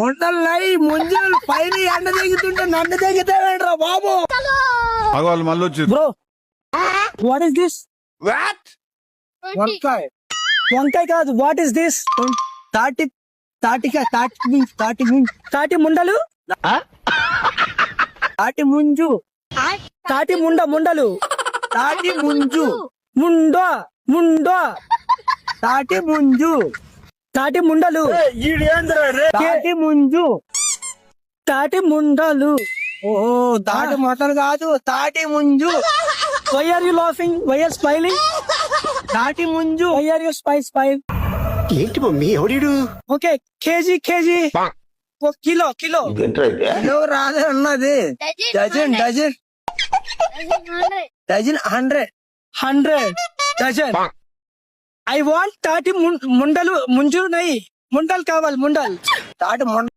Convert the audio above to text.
ఉండల్లాయి ముంజులు పైన ఎండ దిగుతుంటే నన్ను దిగుతావేంట్రా బాబు. వాళ్ళు మళ్ళీ వచ్చి bro what is this? What వంకాయ. వంకాయ కాదు, వాట్ ఇస్ దిస్? తాటి తాటికాయ తాటి ముండలు తాటి ముంజు తాటి ముండలు తాటి ముంజు తాటి ముంజు తాటి ముండలు తాటి ముంజు తాటి ముండలు. ఓహో తాటి మొట్టలు కాదు, తాటి ముంజు. Why are you laughing? Why are smiling? తాటి ముంజు. Why are you smile? ఏంటి మమ్మీ ఎవడు? ఓకే కేజీ కిలో రాదే ఉన్నది. Dozen 100 dozen. ఐ వాంట్ తాటి ముండలు. ముంజు నై ముండలు కావాలి. ముండలు తాటి